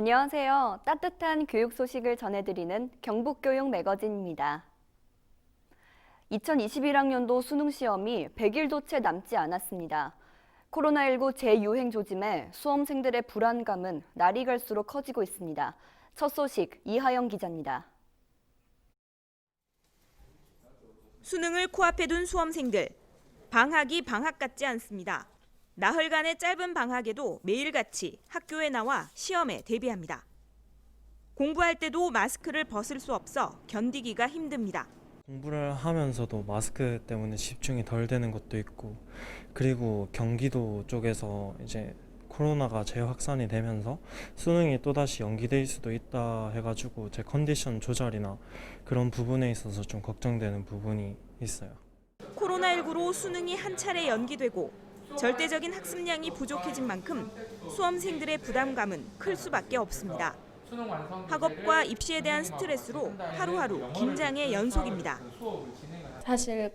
안녕하세요. 따뜻한 교육 소식을 전해드리는 경북교육 매거진입니다. 2021학년도 수능 시험이 100일도 채 남지 않았습니다. 코로나19 재유행 조짐에 수험생들의 불안감은 날이 갈수록 커지고 있습니다. 첫 소식 이하영 기자입니다. 수능을 코앞에 둔 수험생들. 방학이 방학 같지 않습니다. 나흘간의 짧은 방학에도 매일같이 학교에 나와 시험에 대비합니다. 공부할 때도 마스크를 벗을 수 없어 견디기가 힘듭니다. 공부를 하면서도 마스크 때문에 집중이 덜 되는 것도 있고, 그리고 경기도 쪽에서 이제 코로나가 재확산이 되면서 수능이 또다시 연기될 수도 있다 해가지고 제 컨디션 조절이나 그런 부분에 있어서 좀 걱정되는 부분이 있어요. 코로나19로 수능이 한 차례 연기되고 절대적인 학습량이 부족해진 만큼 수험생들의 부담감은 클 수밖에 없습니다. 학업과 입시에 대한 스트레스로 하루하루 긴장의 연속입니다. 사실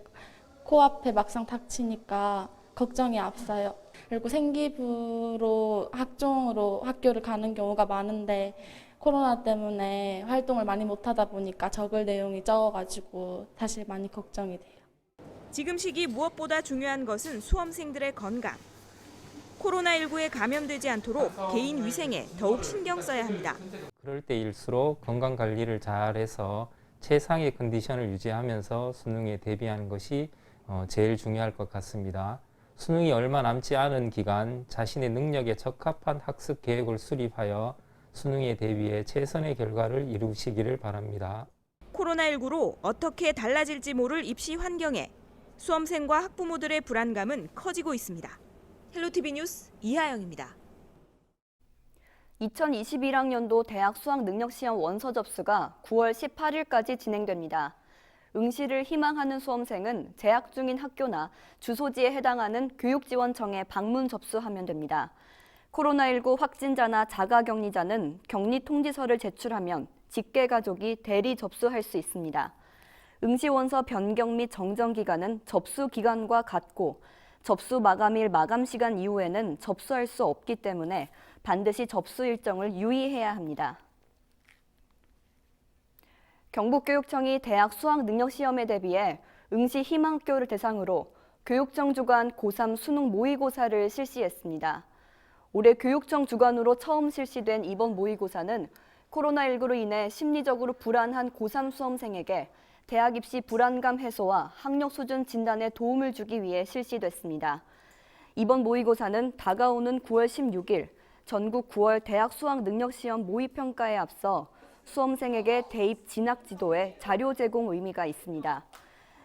코앞에 막상 닥치니까 걱정이 앞서요. 그리고 생기부로 학종으로 학교를 가는 경우가 많은데 코로나 때문에 활동을 많이 못하다 보니까 적을 내용이 적어가지고 사실 많이 걱정이 돼요. 지금 시기 무엇보다 중요한 것은 수험생들의 건강. 코로나19에 감염되지 않도록 개인 위생에 더욱 신경 써야 합니다. 그럴 때일수록 건강 관리를 잘해서 최상의 컨디션을 유지하면서 수능에 대비하는 것이 제일 중요할 것 같습니다. 수능이 얼마 남지 않은 기간 자신의 능력에 적합한 학습 계획을 수립하여 수능에 대비해 최선의 결과를 이루시기를 바랍니다. 코로나19로 어떻게 달라질지 모를 입시 환경에 수험생과 학부모들의 불안감은 커지고 있습니다. 헬로티비 뉴스 이하영입니다. 2021학년도 대학 수학능력시험 원서 접수가 9월 18일까지 진행됩니다. 응시를 희망하는 수험생은 재학 중인 학교나 주소지에 해당하는 교육지원청에 방문 접수하면 됩니다. 코로나19 확진자나 자가격리자는 격리 통지서를 제출하면 직계가족이 대리 접수할 수 있습니다. 응시원서 변경 및 정정 기간은 접수 기간과 같고 접수 마감일 마감 시간 이후에는 접수할 수 없기 때문에 반드시 접수 일정을 유의해야 합니다. 경북교육청이 대학 수학능력시험에 대비해 응시 희망학교를 대상으로 교육청 주관 고3 수능 모의고사를 실시했습니다. 올해 교육청 주관으로 처음 실시된 이번 모의고사는 코로나19로 인해 심리적으로 불안한 고3 수험생에게 대학 입시 불안감 해소와 학력 수준 진단에 도움을 주기 위해 실시됐습니다. 이번 모의고사는 다가오는 9월 16일 전국 9월 대학 수학능력시험 모의평가에 앞서 수험생에게 대입 진학 지도에 자료 제공 의미가 있습니다.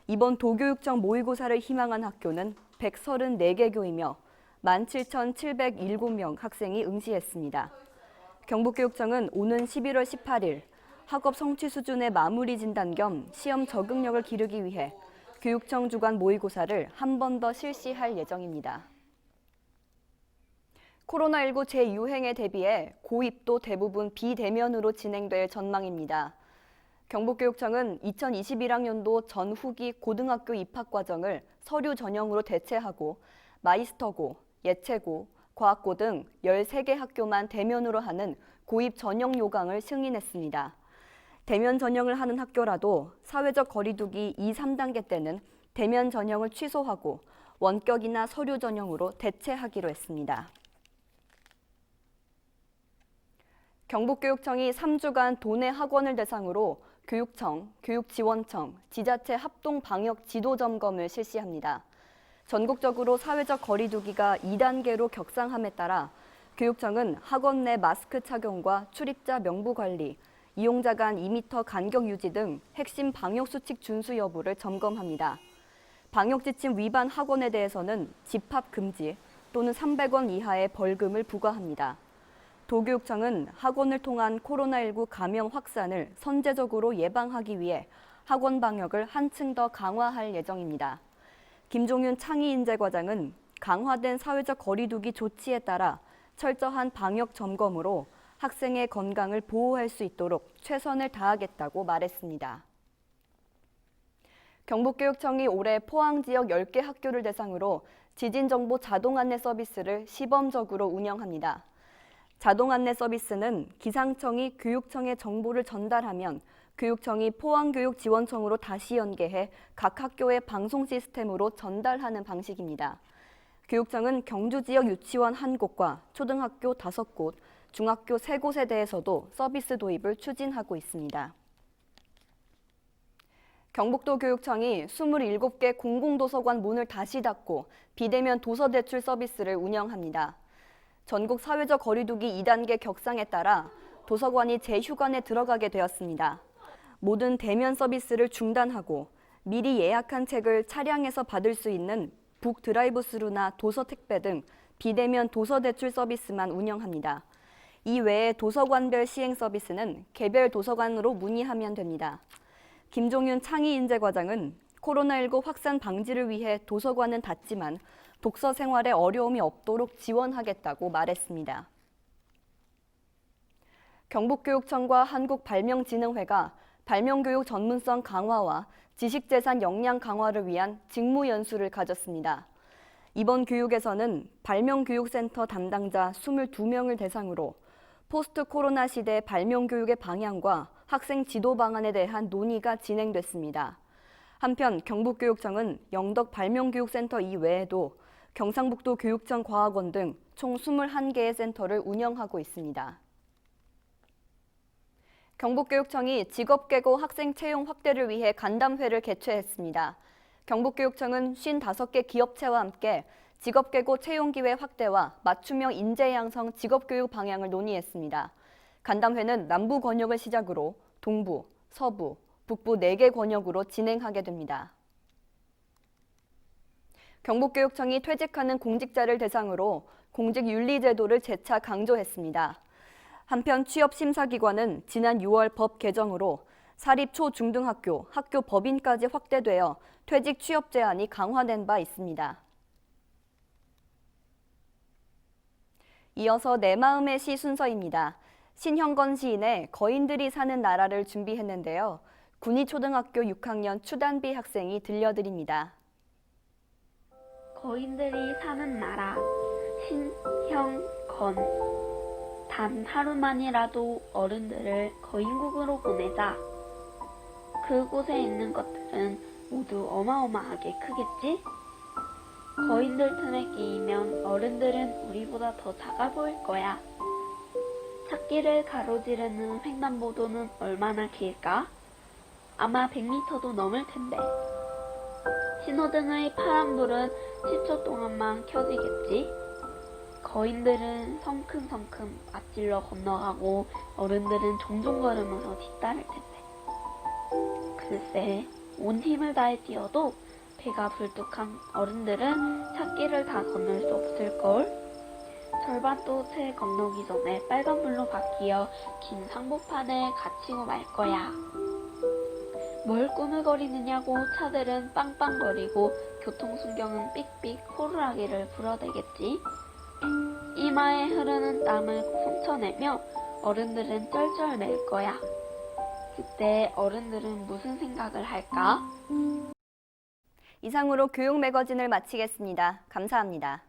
이번 도교육청 모의고사를 희망한 학교는 134개 교이며 17,707명 학생이 응시했습니다. 경북교육청은 오는 11월 18일 학업 성취 수준의 마무리 진단 겸 시험 적응력을 기르기 위해 교육청 주관 모의고사를 한 번 더 실시할 예정입니다. 코로나19 재유행에 대비해 고입도 대부분 비대면으로 진행될 전망입니다. 경북교육청은 2021학년도 전후기 고등학교 입학 과정을 서류 전형으로 대체하고 마이스터고, 예체고, 과학고 등 13개 학교만 대면으로 하는 고입 전형 요강을 승인했습니다. 대면 전형을 하는 학교라도 사회적 거리두기 2, 3단계 때는 대면 전형을 취소하고 원격이나 서류 전형으로 대체하기로 했습니다. 경북교육청이 3주간 도내 학원을 대상으로 교육청, 교육지원청, 지자체 합동 방역 지도 점검을 실시합니다. 전국적으로 사회적 거리두기가 2단계로 격상함에 따라 교육청은 학원 내 마스크 착용과 출입자 명부 관리, 이용자 간 2m 간격 유지 등 핵심 방역 수칙 준수 여부를 점검합니다. 방역 지침 위반 학원에 대해서는 집합 금지 또는 300원 이하의 벌금을 부과합니다. 도교육청은 학원을 통한 코로나19 감염 확산을 선제적으로 예방하기 위해 학원 방역을 한층 더 강화할 예정입니다. 김종윤 창의인재과장은 강화된 사회적 거리두기 조치에 따라 철저한 방역 점검으로 학생의 건강을 보호할 수 있도록 최선을 다하겠다고 말했습니다. 경북교육청이 올해 포항 지역 10개 학교를 대상으로 지진정보 자동 안내 서비스를 시범적으로 운영합니다. 자동 안내 서비스는 기상청이 교육청에 정보를 전달하면 교육청이 포항교육지원청으로 다시 연계해 각 학교의 방송 시스템으로 전달하는 방식입니다. 교육청은 경주 지역 유치원 1곳과 초등학교 5곳, 중학교 3곳에 대해서도 서비스 도입을 추진하고 있습니다. 경북도 교육청이 27개 공공도서관 문을 다시 닫고 비대면 도서 대출 서비스를 운영합니다. 전국 사회적 거리두기 2단계 격상에 따라 도서관이 재휴관에 들어가게 되었습니다. 모든 대면 서비스를 중단하고 미리 예약한 책을 차량에서 받을 수 있는 북 드라이브스루나 도서 택배 등 비대면 도서 대출 서비스만 운영합니다. 이 외에 도서관별 시행 서비스는 개별 도서관으로 문의하면 됩니다. 김종윤 창의인재과장은 코로나19 확산 방지를 위해 도서관은 닫지만 독서 생활에 어려움이 없도록 지원하겠다고 말했습니다. 경북교육청과 한국발명진흥회가 발명교육 전문성 강화와 지식재산 역량 강화를 위한 직무연수를 가졌습니다. 이번 교육에서는 발명교육센터 담당자 22명을 대상으로 포스트 코로나 시대 발명교육의 방향과 학생 지도 방안에 대한 논의가 진행됐습니다. 한편 경북교육청은 영덕 발명교육센터 이외에도 경상북도 교육청 과학원 등 총 21개의 센터를 운영하고 있습니다. 경북교육청이 직업계고 학생 채용 확대를 위해 간담회를 개최했습니다. 경북교육청은 55개 기업체와 함께 직업계고 채용기회 확대와 맞춤형 인재 양성 직업교육 방향을 논의했습니다. 간담회는 남부 권역을 시작으로 동부, 서부, 북부 4개 권역으로 진행하게 됩니다. 경북교육청이 퇴직하는 공직자를 대상으로 공직윤리제도를 재차 강조했습니다. 한편 취업심사기관은 지난 6월 법 개정으로 사립 초중등학교, 학교 법인까지 확대되어 퇴직 취업 제한이 강화된 바 있습니다. 이어서 내 마음의 시 순서입니다. 신형건 시인의 거인들이 사는 나라를 준비했는데요. 군위초등학교 6학년 추단비 학생이 들려드립니다. 거인들이 사는 나라 신형건. 단 하루만이라도 어른들을 거인국으로 보내자. 그곳에 있는 것들은 모두 어마어마하게 크겠지? 거인들 틈에 끼이면 어른들은 우리보다 더 작아 보일 거야. 찾기를 가로지르는 횡단보도는 얼마나 길까? 아마 100m도 넘을 텐데. 신호등의 파란불은 10초 동안만 켜지겠지? 거인들은 성큼성큼 앞질러 건너가고 어른들은 종종 걸으면서 뒤따를 텐데. 글쎄, 온 힘을 다해 뛰어도 배가 불뚝한 어른들은 찾기를 다 건널 수 없을걸? 절반도 채 건너기 전에 빨간불로 바뀌어 긴 상복판에 갇히고 말 거야. 뭘 꾸물거리느냐고 차들은 빵빵거리고 교통순경은 삑삑 호루라기를 불어대겠지. 이마에 흐르는 땀을 훔쳐내며 어른들은 쩔쩔 맬 거야. 그때 어른들은 무슨 생각을 할까? 이상으로 교육 매거진을 마치겠습니다. 감사합니다.